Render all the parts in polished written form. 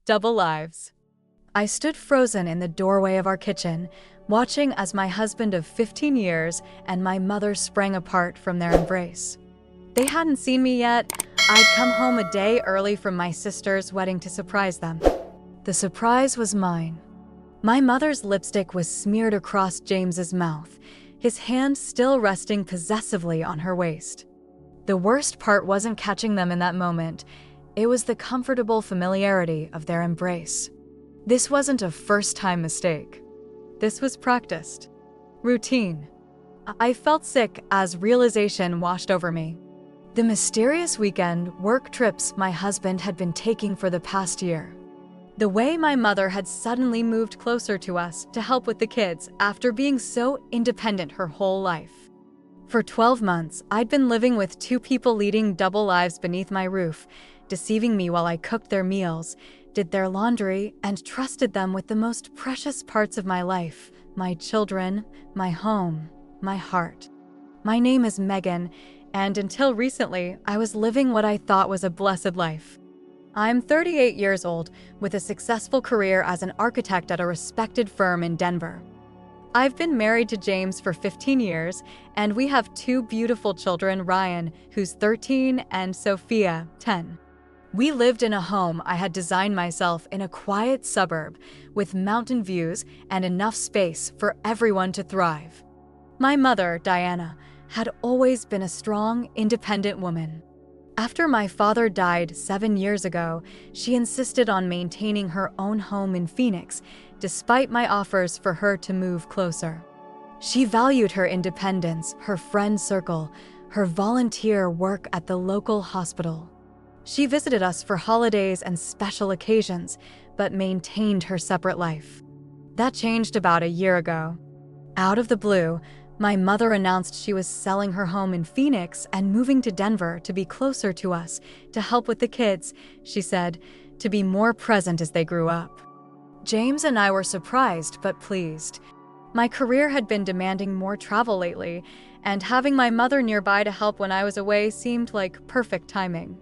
Double lives. I stood frozen in the doorway of our kitchen, watching as my husband of 15 years and my mother sprang apart from their embrace. They hadn't seen me yet. I'd come home a day early from my sister's wedding to surprise them. The surprise was mine. My mother's lipstick was smeared across James's mouth, his hand still resting possessively on her waist. The worst part wasn't catching them in that moment. It was the comfortable familiarity of their embrace. This wasn't a first-time mistake. This was practiced. Routine. I felt sick as realization washed over me. The mysterious weekend work trips my husband had been taking for the past year. The way my mother had suddenly moved closer to us to help with the kids after being so independent her whole life. For 12 months, I'd been living with two people leading double lives beneath my roof, deceiving me while I cooked their meals, did their laundry, and trusted them with the most precious parts of my life, my children, my home, my heart. My name is Megan, and until recently, I was living what I thought was a blessed life. I'm 38 years old, with a successful career as an architect at a respected firm in Denver. I've been married to James for 15 years, and we have two beautiful children, Ryan, who's 13, and Sophia, 10. We lived in a home I had designed myself in a quiet suburb, with mountain views and enough space for everyone to thrive. My mother, Diana, had always been a strong, independent woman. After my father died 7 years ago, she insisted on maintaining her own home in Phoenix, despite my offers for her to move closer. She valued her independence, her friend circle, her volunteer work at the local hospital. She visited us for holidays and special occasions, but maintained her separate life. That changed about a year ago. Out of the blue, my mother announced she was selling her home in Phoenix and moving to Denver to be closer to us, to help with the kids, she said, to be more present as they grew up. James and I were surprised but pleased. My career had been demanding more travel lately, and having my mother nearby to help when I was away seemed like perfect timing.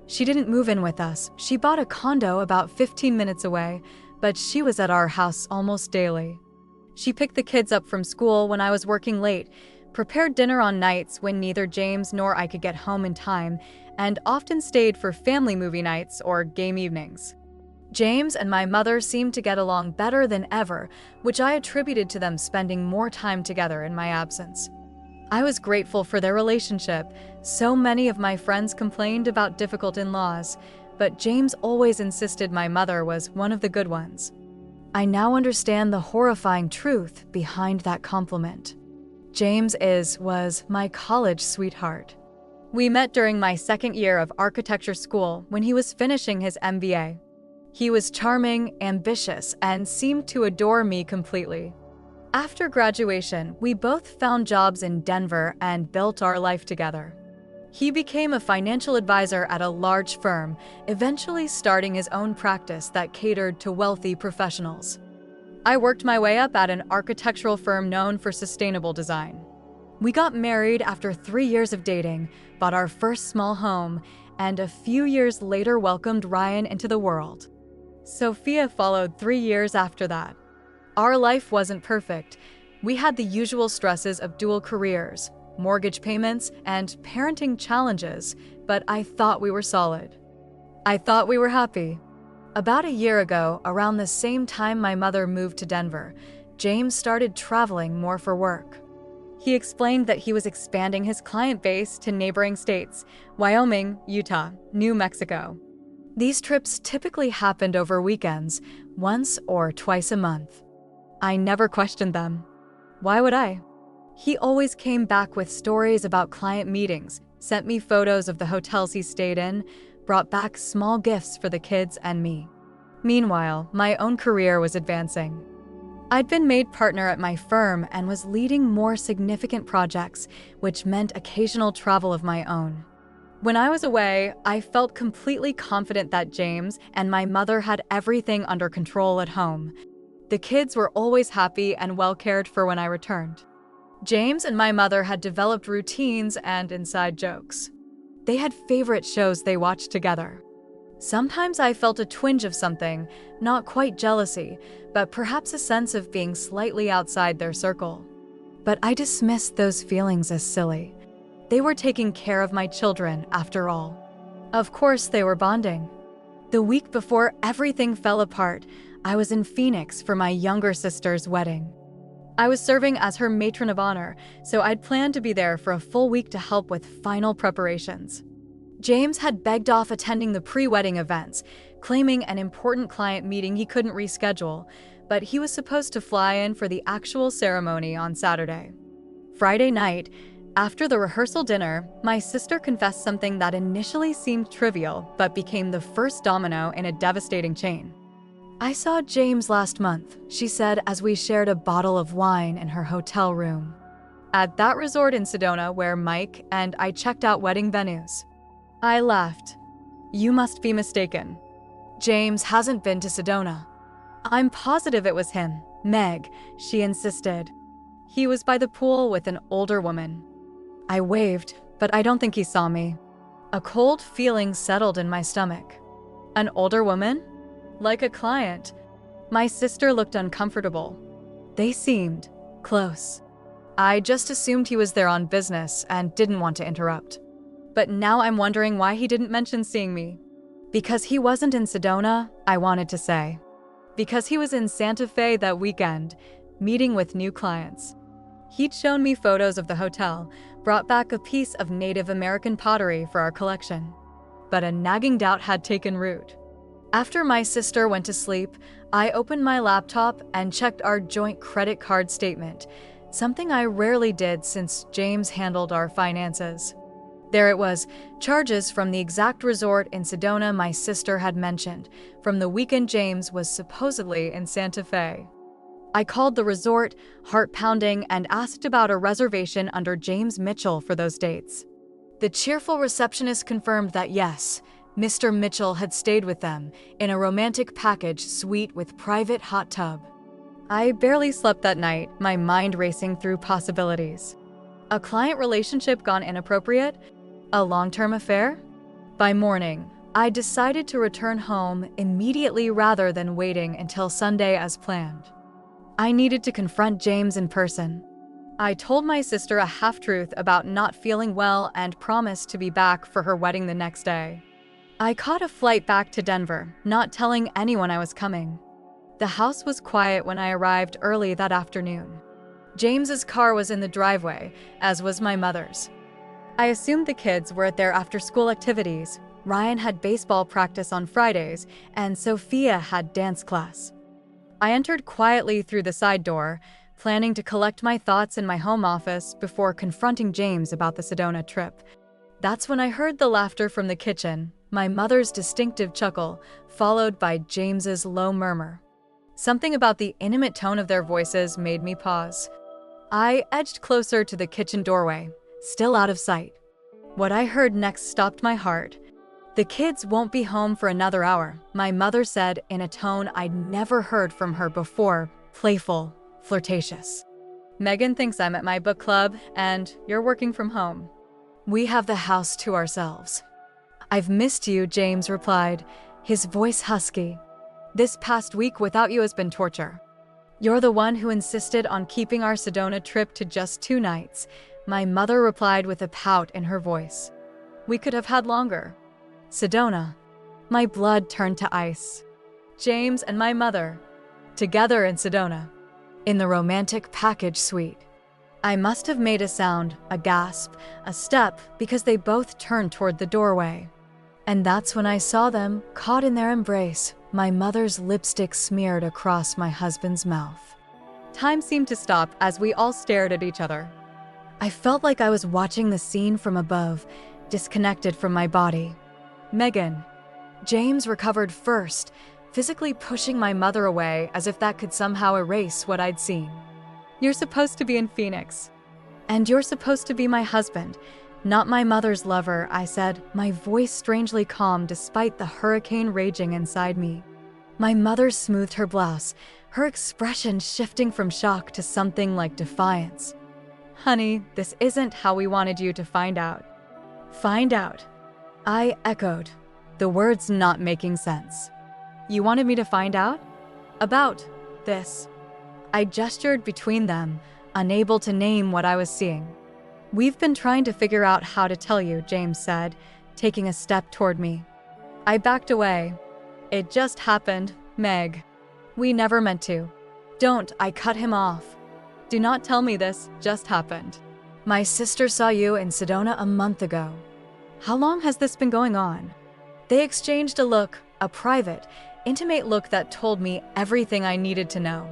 She didn't move in with us. She bought a condo about 15 minutes away, but she was at our house almost daily. She picked the kids up from school when I was working late, prepared dinner on nights when neither James nor I could get home in time, and often stayed for family movie nights or game evenings. James and my mother seemed to get along better than ever, which I attributed to them spending more time together in my absence. I was grateful for their relationship. So many of my friends complained about difficult in-laws, but James always insisted my mother was one of the good ones. I now understand the horrifying truth behind that compliment. James was my college sweetheart. We met during my second year of architecture school when he was finishing his MBA. He was charming, ambitious, and seemed to adore me completely. After graduation, we both found jobs in Denver and built our life together. He became a financial advisor at a large firm, eventually starting his own practice that catered to wealthy professionals. I worked my way up at an architectural firm known for sustainable design. We got married after 3 years of dating, bought our first small home, and a few years later welcomed Ryan into the world. Sophia followed 3 years after that. Our life wasn't perfect. We had the usual stresses of dual careers, mortgage payments, and parenting challenges, but I thought we were solid. I thought we were happy. About a year ago, around the same time my mother moved to Denver, James started traveling more for work. He explained that he was expanding his client base to neighboring states, Wyoming, Utah, New Mexico. These trips typically happened over weekends, once or twice a month. I never questioned them. Why would I? He always came back with stories about client meetings, sent me photos of the hotels he stayed in, brought back small gifts for the kids and me. Meanwhile, my own career was advancing. I'd been made partner at my firm and was leading more significant projects, which meant occasional travel of my own. When I was away, I felt completely confident that James and my mother had everything under control at home. The kids were always happy and well cared for when I returned. James and my mother had developed routines and inside jokes. They had favorite shows they watched together. Sometimes I felt a twinge of something, not quite jealousy, but perhaps a sense of being slightly outside their circle. But I dismissed those feelings as silly. They were taking care of my children, after all. Of course, they were bonding. The week before everything fell apart, I was in Phoenix for my younger sister's wedding. I was serving as her matron of honor, so I'd planned to be there for a full week to help with final preparations. James had begged off attending the pre-wedding events, claiming an important client meeting he couldn't reschedule, but he was supposed to fly in for the actual ceremony on Saturday. Friday night, after the rehearsal dinner, my sister confessed something that initially seemed trivial but became the first domino in a devastating chain. "I saw James last month," she said as we shared a bottle of wine in her hotel room. "At that resort in Sedona where Mike and I checked out wedding venues." I laughed. "You must be mistaken. James hasn't been to Sedona." "I'm positive it was him, Meg," she insisted. "He was by the pool with an older woman." I waved, but I don't think he saw me. A cold feeling settled in my stomach. An older woman? Like a client. My sister looked uncomfortable. They seemed close. I just assumed he was there on business and didn't want to interrupt. But now I'm wondering why he didn't mention seeing me. Because he wasn't in Sedona, I wanted to say. Because he was in Santa Fe that weekend, meeting with new clients. He'd shown me photos of the hotel, brought back a piece of Native American pottery for our collection. But a nagging doubt had taken root. After my sister went to sleep, I opened my laptop and checked our joint credit card statement, something I rarely did since James handled our finances. There it was, charges from the exact resort in Sedona my sister had mentioned, from the weekend James was supposedly in Santa Fe. I called the resort, heart-pounding, and asked about a reservation under James Mitchell for those dates. The cheerful receptionist confirmed that yes, Mr. Mitchell had stayed with them in a romantic package suite with private hot tub. I barely slept that night, my mind racing through possibilities. A client relationship gone inappropriate? A long-term affair? By morning, I decided to return home immediately rather than waiting until Sunday as planned. I needed to confront James in person. I told my sister a half-truth about not feeling well and promised to be back for her wedding the next day. I caught a flight back to Denver, not telling anyone I was coming. The house was quiet when I arrived early that afternoon. James's car was in the driveway, as was my mother's. I assumed the kids were at their after-school activities. Ryan had baseball practice on Fridays, and Sophia had dance class. I entered quietly through the side door, planning to collect my thoughts in my home office before confronting James about the Sedona trip. That's when I heard the laughter from the kitchen, my mother's distinctive chuckle, followed by James's low murmur. Something about the intimate tone of their voices made me pause. I edged closer to the kitchen doorway, still out of sight. What I heard next stopped my heart. "The kids won't be home for another hour," my mother said in a tone I'd never heard from her before, playful, flirtatious. "Megan thinks I'm at my book club, and you're working from home. We have the house to ourselves." "I've missed you," James replied, his voice husky. "This past week without you has been torture." "You're the one who insisted on keeping our Sedona trip to just 2 nights," my mother replied with a pout in her voice. "We could have had longer." Sedona. My blood turned to ice. James and my mother, together in Sedona, in the romantic package suite. I must have made a sound, a gasp, a step, because they both turned toward the doorway. And that's when I saw them, caught in their embrace, my mother's lipstick smeared across my husband's mouth. Time seemed to stop as we all stared at each other. I felt like I was watching the scene from above, disconnected from my body. "Megan." James recovered first, physically pushing my mother away as if that could somehow erase what I'd seen. "You're supposed to be in Phoenix. And you're supposed to be my husband, not my mother's lover," I said, my voice strangely calm despite the hurricane raging inside me. My mother smoothed her blouse, her expression shifting from shock to something like defiance. "Honey, this isn't how we wanted you to find out." "Find out?" I echoed. the words not making sense. You wanted me to find out? About this. I gestured between them, unable to name what I was seeing. We've been trying to figure out how to tell you, James said, taking a step toward me. I backed away. It just happened, Meg. We never meant to. Don't, I cut him off. Do not tell me this just happened. My sister saw you in Sedona a month ago. How long has this been going on? They exchanged a look, a private, intimate look that told me everything I needed to know.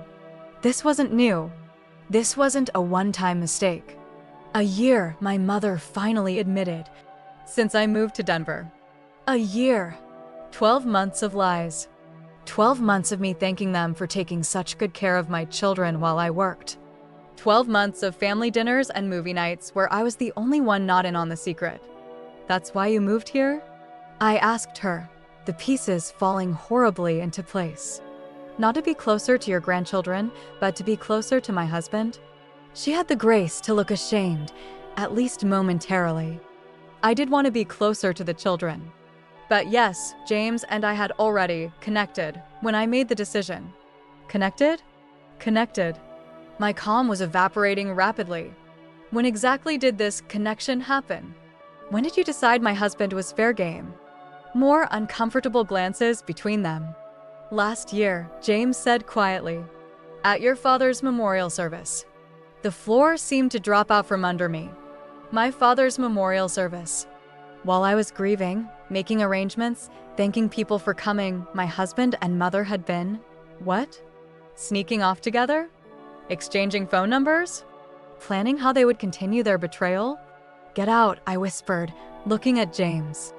This wasn't new. This wasn't a one-time mistake. A year, my mother finally admitted, since I moved to Denver. A year. 12 months of lies. 12 months of me thanking them for taking such good care of my children while I worked. 12 months of family dinners and movie nights where I was the only one not in on the secret. That's why you moved here? I asked her, the pieces falling horribly into place. Not to be closer to your grandchildren, but to be closer to my husband? She had the grace to look ashamed, at least momentarily. I did want to be closer to the children. But yes, James and I had already connected when I made the decision. Connected? Connected. My calm was evaporating rapidly. When exactly did this connection happen? When did you decide my husband was fair game? More uncomfortable glances between them. Last year, James said quietly, at your father's memorial service. The floor seemed to drop out from under me. My father's memorial service. While I was grieving, making arrangements, thanking people for coming, my husband and mother had been, what? Sneaking off together? Exchanging phone numbers? Planning how they would continue their betrayal? Get out, I whispered, looking at James.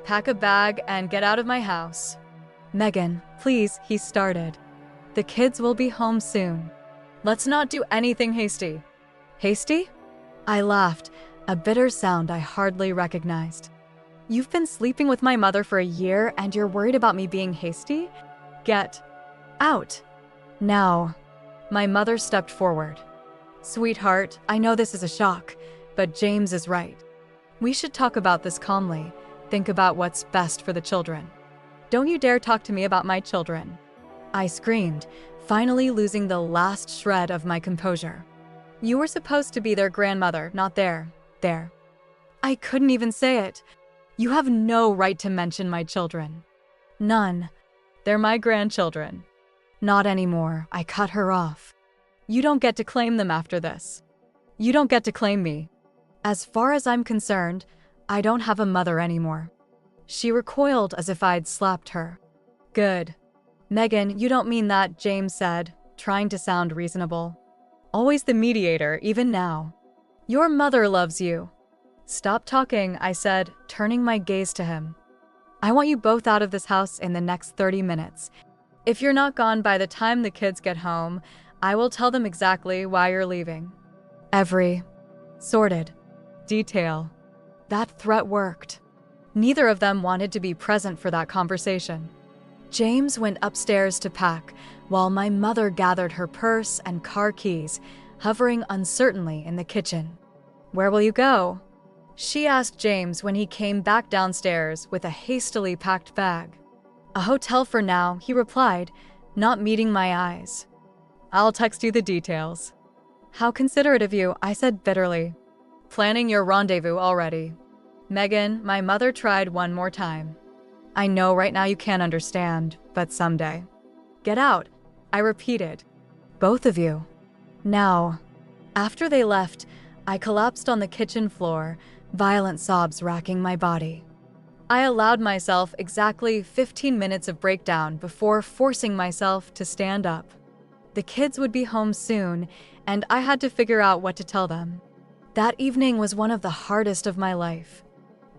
Pack a bag and get out of my house. Megan, please, he started. The kids will be home soon. Let's not do anything hasty. Hasty? I laughed, a bitter sound I hardly recognized. You've been sleeping with my mother for a year and you're worried about me being hasty? Get out. Now. My mother stepped forward. Sweetheart, I know this is a shock, but James is right. We should talk about this calmly. Think about what's best for the children. Don't you dare talk to me about my children. I screamed, finally losing the last shred of my composure. You were supposed to be their grandmother, not their. I couldn't even say it. You have no right to mention my children. None. They're my grandchildren. Not anymore. I cut her off. You don't get to claim them after this. You don't get to claim me. As far as I'm concerned, I don't have a mother anymore. She recoiled as if I'd slapped her. Good. Megan, you don't mean that, James said, trying to sound reasonable. Always the mediator, even now. Your mother loves you. Stop talking, I said, turning my gaze to him. I want you both out of this house in the next 30 minutes. If you're not gone by the time the kids get home, I will tell them exactly why you're leaving. Every sordid detail. That threat worked. Neither of them wanted to be present for that conversation. James went upstairs to pack, while my mother gathered her purse and car keys, hovering uncertainly in the kitchen. Where will you go? She asked James when he came back downstairs with a hastily packed bag. A hotel for now, he replied, not meeting my eyes. I'll text you the details. How considerate of you, I said bitterly. Planning your rendezvous already. Megan, my mother tried one more time. I know right now you can't understand, but someday. Get out, I repeated. Both of you. Now. After they left, I collapsed on the kitchen floor, violent sobs racking my body. I allowed myself exactly 15 minutes of breakdown before forcing myself to stand up. The kids would be home soon, and I had to figure out what to tell them. That evening was one of the hardest of my life.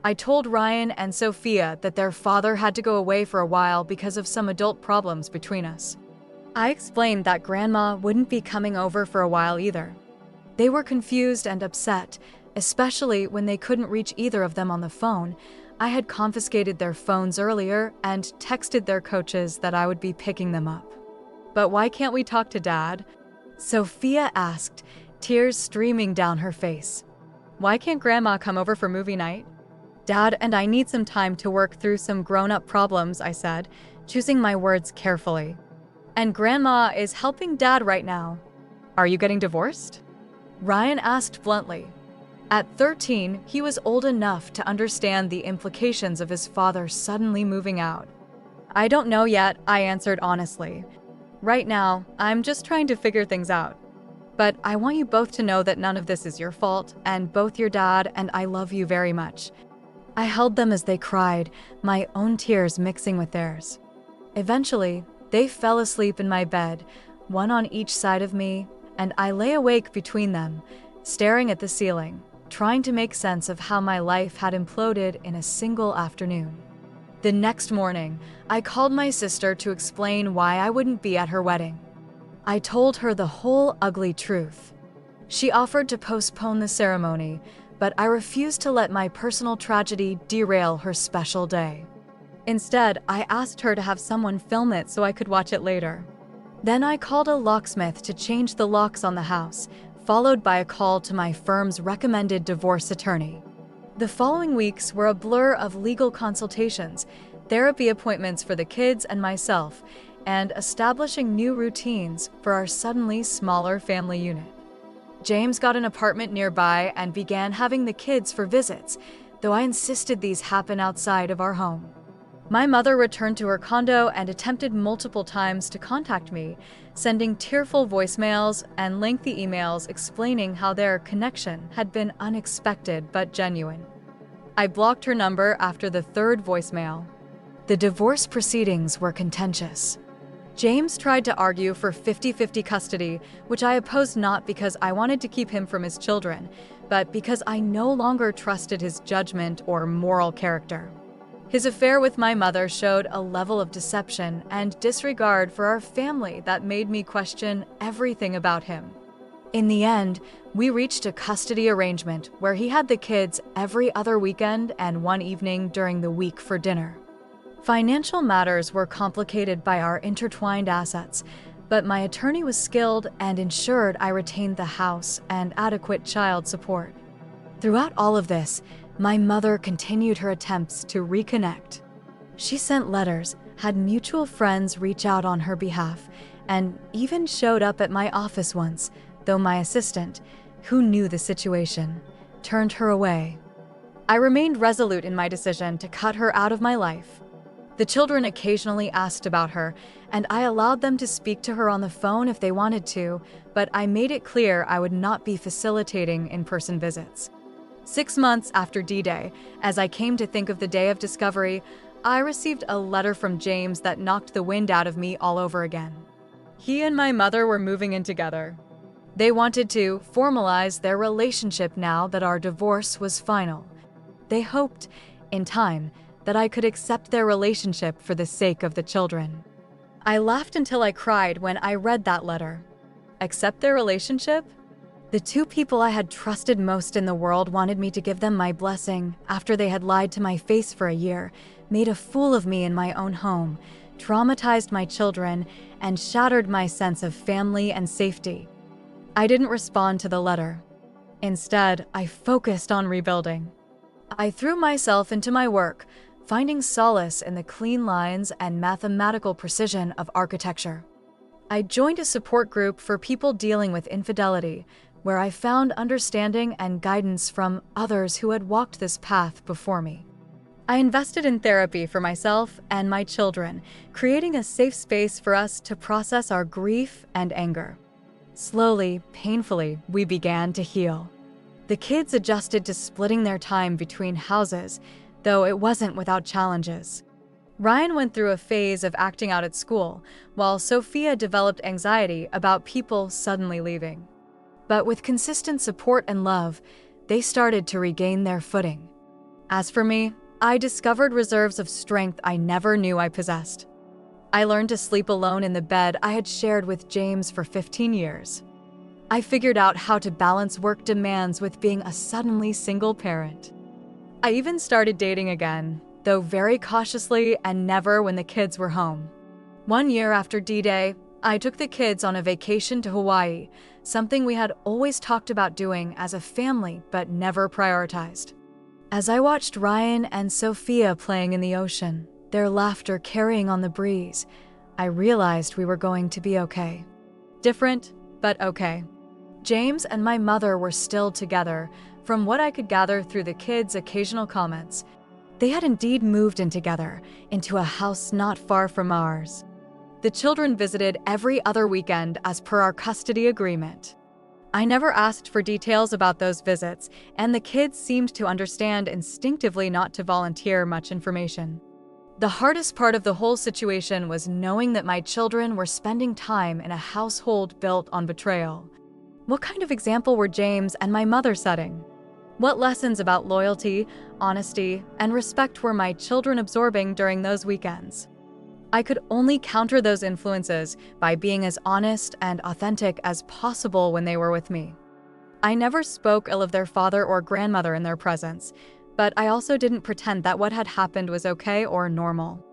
I told Ryan and Sophia that their father had to go away for a while because of some adult problems between us. I explained that Grandma wouldn't be coming over for a while either. They were confused and upset, especially when they couldn't reach either of them on the phone. I had confiscated their phones earlier and texted their coaches that I would be picking them up. But why can't we talk to Dad? Sophia asked, tears streaming down her face. Why can't Grandma come over for movie night? "Dad and I need some time to work through some grown-up problems," I said, choosing my words carefully. "And Grandma is helping Dad right now." "Are you getting divorced?" Ryan asked bluntly. At 13, he was old enough to understand the implications of his father suddenly moving out. "I don't know yet," I answered honestly. "Right now, I'm just trying to figure things out. But I want you both to know that none of this is your fault, and both your dad and I love you very much." I held them as they cried, my own tears mixing with theirs. Eventually, they fell asleep in my bed, one on each side of me, and I lay awake between them, staring at the ceiling, trying to make sense of how my life had imploded in a single afternoon. The next morning, I called my sister to explain why I wouldn't be at her wedding. I told her the whole ugly truth. She offered to postpone the ceremony, but I refused to let my personal tragedy derail her special day. Instead, I asked her to have someone film it so I could watch it later. Then I called a locksmith to change the locks on the house, followed by a call to my firm's recommended divorce attorney. The following weeks were a blur of legal consultations, therapy appointments for the kids and myself, and establishing new routines for our suddenly smaller family unit. James got an apartment nearby and began having the kids for visits, though I insisted these happen outside of our home. My mother returned to her condo and attempted multiple times to contact me, sending tearful voicemails and lengthy emails explaining how their connection had been unexpected but genuine. I blocked her number after the third voicemail. The divorce proceedings were contentious. James tried to argue for 50-50 custody, which I opposed not because I wanted to keep him from his children, but because I no longer trusted his judgment or moral character. His affair with my mother showed a level of deception and disregard for our family that made me question everything about him. In the end, we reached a custody arrangement where he had the kids every other weekend and one evening during the week for dinner. Financial matters were complicated by our intertwined assets, but my attorney was skilled and ensured I retained the house and adequate child support. Throughout all of this, my mother continued her attempts to reconnect. She sent letters, had mutual friends reach out on her behalf, and even showed up at my office once, though my assistant, who knew the situation, turned her away. I remained resolute in my decision to cut her out of my life. The children occasionally asked about her, and I allowed them to speak to her on the phone if they wanted to, but I made it clear I would not be facilitating in-person visits. 6 months after D-Day, as I came to think of the day of discovery, I received a letter from James that knocked the wind out of me all over again. He and my mother were moving in together. They wanted to formalize their relationship now that our divorce was final. They hoped, in time, that I could accept their relationship for the sake of the children. I laughed until I cried when I read that letter. Accept their relationship? The two people I had trusted most in the world wanted me to give them my blessing after they had lied to my face for a year, made a fool of me in my own home, traumatized my children, and shattered my sense of family and safety. I didn't respond to the letter. Instead, I focused on rebuilding. I threw myself into my work, finding solace in the clean lines and mathematical precision of architecture. I joined a support group for people dealing with infidelity, where I found understanding and guidance from others who had walked this path before me. I invested in therapy for myself and my children, creating a safe space for us to process our grief and anger. Slowly, painfully, we began to heal. The kids adjusted to splitting their time between houses, though it wasn't without challenges. Ryan went through a phase of acting out at school, while Sophia developed anxiety about people suddenly leaving. But with consistent support and love, they started to regain their footing. As for me, I discovered reserves of strength I never knew I possessed. I learned to sleep alone in the bed I had shared with James for 15 years. I figured out how to balance work demands with being a suddenly single parent. I even started dating again, though very cautiously and never when the kids were home. 1 year after D-Day, I took the kids on a vacation to Hawaii, something we had always talked about doing as a family but never prioritized. As I watched Ryan and Sophia playing in the ocean, their laughter carrying on the breeze, I realized we were going to be okay. Different, but okay. James and my mother were still together, from what I could gather through the kids' occasional comments. They had indeed moved in together, into a house not far from ours. The children visited every other weekend as per our custody agreement. I never asked for details about those visits, and the kids seemed to understand instinctively not to volunteer much information. The hardest part of the whole situation was knowing that my children were spending time in a household built on betrayal. What kind of example were James and my mother setting? What lessons about loyalty, honesty, and respect were my children absorbing during those weekends? I could only counter those influences by being as honest and authentic as possible when they were with me. I never spoke ill of their father or grandmother in their presence, but I also didn't pretend that what had happened was okay or normal.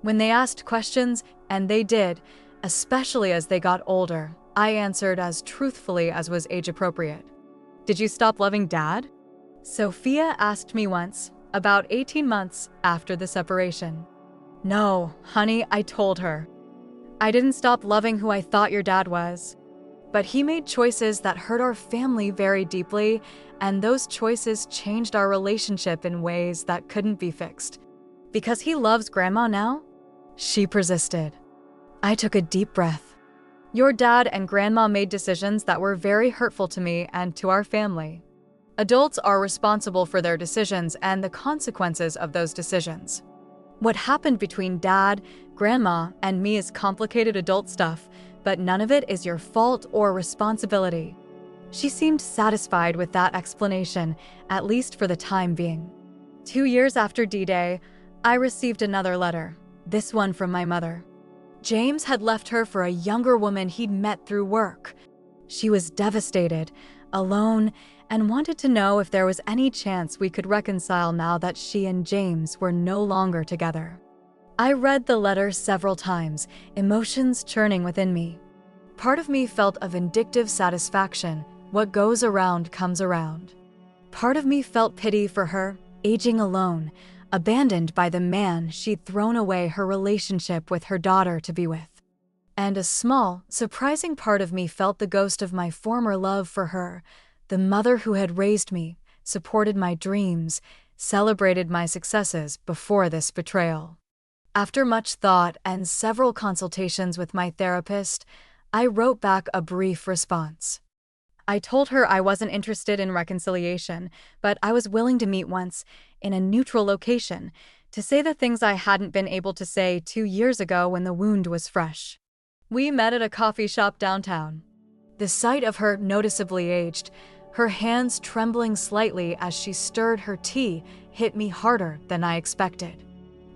When they asked questions, and they did, especially as they got older, I answered as truthfully as was age appropriate. "Did you stop loving Dad?" Sophia asked me once, about 18 months after the separation. "No, honey," I told her. "I didn't stop loving who I thought your dad was. But he made choices that hurt our family very deeply, and those choices changed our relationship in ways that couldn't be fixed. Because he loves Grandma now?" She persisted. I took a deep breath. "Your dad and Grandma made decisions that were very hurtful to me and to our family. Adults are responsible for their decisions and the consequences of those decisions. What happened between Dad, Grandma, and me is complicated adult stuff, but none of it is your fault or responsibility." She seemed satisfied with that explanation, at least for the time being. 2 years after D-Day, I received another letter, this one from my mother. James had left her for a younger woman he'd met through work. She was devastated, alone, and wanted to know if there was any chance we could reconcile now that she and James were no longer together. I read the letter several times, emotions churning within me. Part of me felt a vindictive satisfaction. What goes around comes around. Part of me felt pity for her, aging alone, abandoned by the man she'd thrown away her relationship with her daughter to be with. And a small, surprising part of me felt the ghost of my former love for her, the mother who had raised me, supported my dreams, celebrated my successes before this betrayal. After much thought and several consultations with my therapist, I wrote back a brief response. I told her I wasn't interested in reconciliation, but I was willing to meet once, in a neutral location, to say the things I hadn't been able to say 2 years ago when the wound was fresh. We met at a coffee shop downtown. The sight of her noticeably aged, her hands trembling slightly as she stirred her tea, hit me harder than I expected.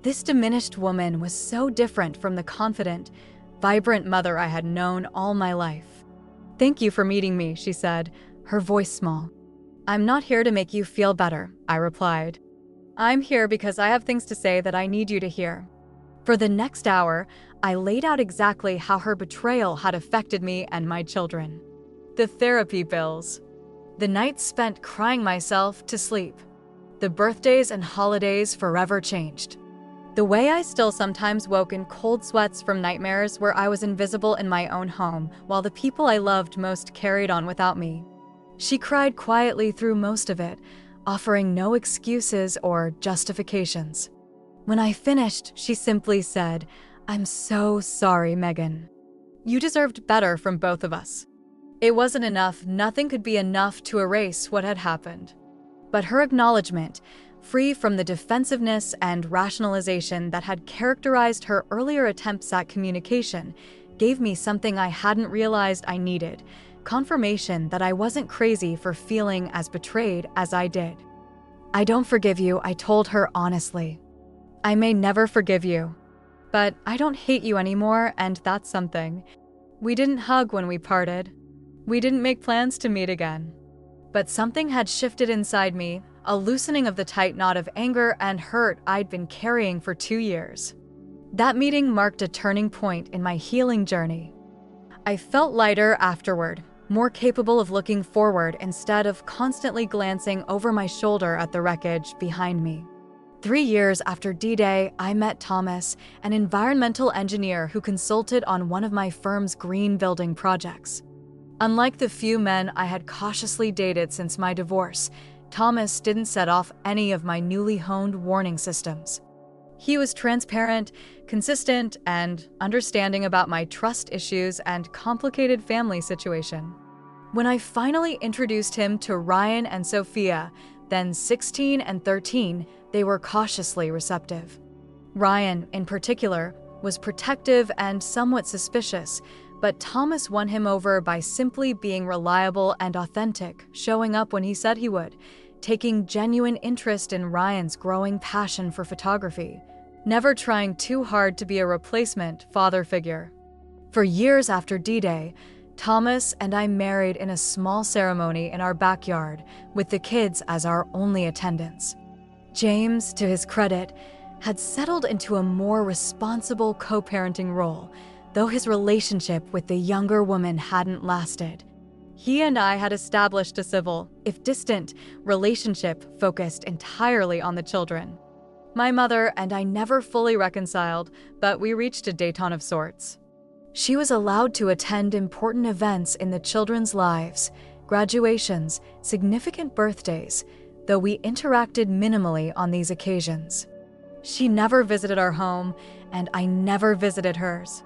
This diminished woman was so different from the confident, vibrant mother I had known all my life. "Thank you for meeting me," she said, her voice small. "I'm not here to make you feel better," I replied. "I'm here because I have things to say that I need you to hear." For the next hour, I laid out exactly how her betrayal had affected me and my children. The therapy bills. The nights spent crying myself to sleep. The birthdays and holidays forever changed. The way I still sometimes woke in cold sweats from nightmares where I was invisible in my own home, while the people I loved most carried on without me. She cried quietly through most of it, offering no excuses or justifications. When I finished, she simply said, "I'm so sorry, Megan. You deserved better from both of us." It wasn't enough, nothing could be enough to erase what had happened. But her acknowledgement, free from the defensiveness and rationalization that had characterized her earlier attempts at communication, gave me something I hadn't realized I needed, confirmation that I wasn't crazy for feeling as betrayed as I did. "I don't forgive you," I told her honestly. "I may never forgive you. But I don't hate you anymore, and that's something. We didn't hug when we parted. We didn't make plans to meet again." But something had shifted inside me, a loosening of the tight knot of anger and hurt I'd been carrying for 2 years. That meeting marked a turning point in my healing journey. I felt lighter afterward, more capable of looking forward instead of constantly glancing over my shoulder at the wreckage behind me. 3 years after D-Day, I met Thomas, an environmental engineer who consulted on one of my firm's green building projects. Unlike the few men I had cautiously dated since my divorce, Thomas didn't set off any of my newly honed warning systems. He was transparent, consistent, and understanding about my trust issues and complicated family situation. When I finally introduced him to Ryan and Sophia, then 16 and 13, they were cautiously receptive. Ryan, in particular, was protective and somewhat suspicious, but Thomas won him over by simply being reliable and authentic, showing up when he said he would, taking genuine interest in Ryan's growing passion for photography, never trying too hard to be a replacement father figure. For years after D-Day, Thomas and I married in a small ceremony in our backyard, with the kids as our only attendants. James, to his credit, had settled into a more responsible co-parenting role, though his relationship with the younger woman hadn't lasted. He and I had established a civil, if distant, relationship focused entirely on the children. My mother and I never fully reconciled, but we reached a détente of sorts. She was allowed to attend important events in the children's lives, graduations, significant birthdays, though we interacted minimally on these occasions. She never visited our home, and I never visited hers.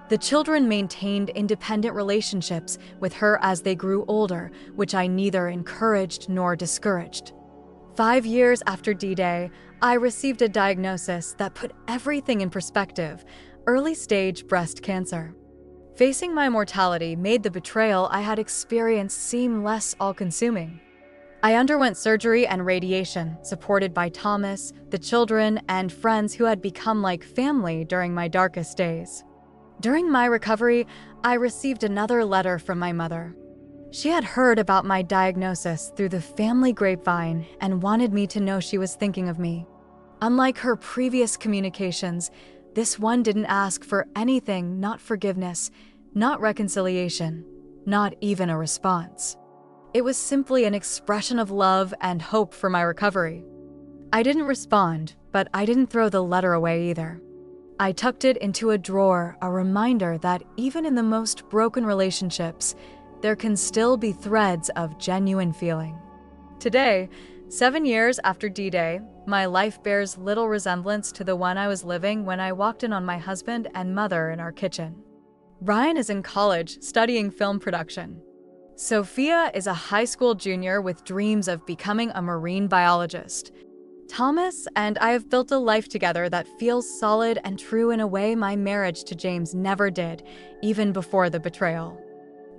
The children maintained independent relationships with her as they grew older, which I neither encouraged nor discouraged. 5 years after D-Day, I received a diagnosis that put everything in perspective: early-stage breast cancer. Facing my mortality made the betrayal I had experienced seem less all-consuming. I underwent surgery and radiation, supported by Thomas, the children, and friends who had become like family during my darkest days. During my recovery, I received another letter from my mother. She had heard about my diagnosis through the family grapevine and wanted me to know she was thinking of me. Unlike her previous communications, this one didn't ask for anything, not forgiveness, not reconciliation, not even a response. It was simply an expression of love and hope for my recovery. I didn't respond, but I didn't throw the letter away either. I tucked it into a drawer, a reminder that even in the most broken relationships, there can still be threads of genuine feeling. Today, 7 years after D-Day, my life bears little resemblance to the one I was living when I walked in on my husband and mother in our kitchen. Ryan is in college studying film production. Sophia is a high school junior with dreams of becoming a marine biologist. Thomas and I have built a life together that feels solid and true in a way my marriage to James never did, even before the betrayal.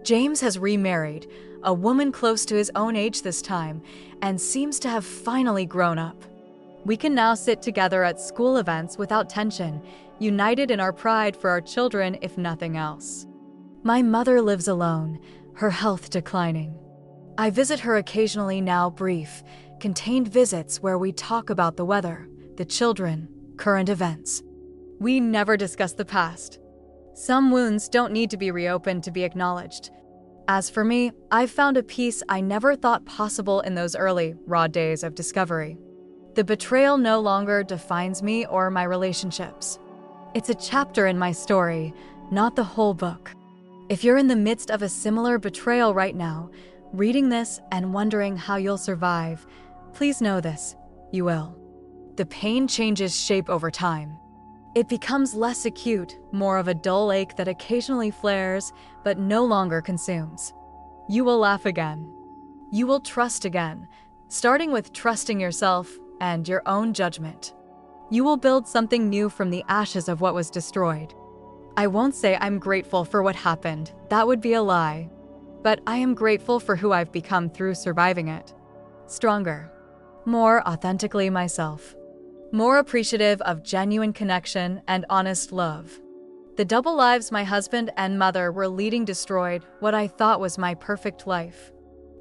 James has remarried, a woman close to his own age this time, and seems to have finally grown up. We can now sit together at school events without tension, united in our pride for our children if nothing else. My mother lives alone, her health declining. I visit her occasionally now, brief, contained visits where we talk about the weather, the children, current events. We never discuss the past. Some wounds don't need to be reopened to be acknowledged. As for me, I've found a peace I never thought possible in those early, raw days of discovery. The betrayal no longer defines me or my relationships. It's a chapter in my story, not the whole book. If you're in the midst of a similar betrayal right now, reading this and wondering how you'll survive, please know this: you will. The pain changes shape over time. It becomes less acute, more of a dull ache that occasionally flares, but no longer consumes. You will laugh again. You will trust again, starting with trusting yourself and your own judgment. You will build something new from the ashes of what was destroyed. I won't say I'm grateful for what happened, that would be a lie. But I am grateful for who I've become through surviving it. Stronger, more authentically myself. More appreciative of genuine connection and honest love. The double lives my husband and mother were leading destroyed what I thought was my perfect life.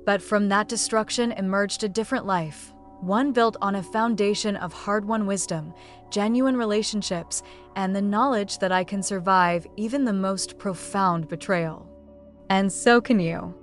But from that destruction emerged a different life, one built on a foundation of hard-won wisdom, genuine relationships, and the knowledge that I can survive even the most profound betrayal. And so can you.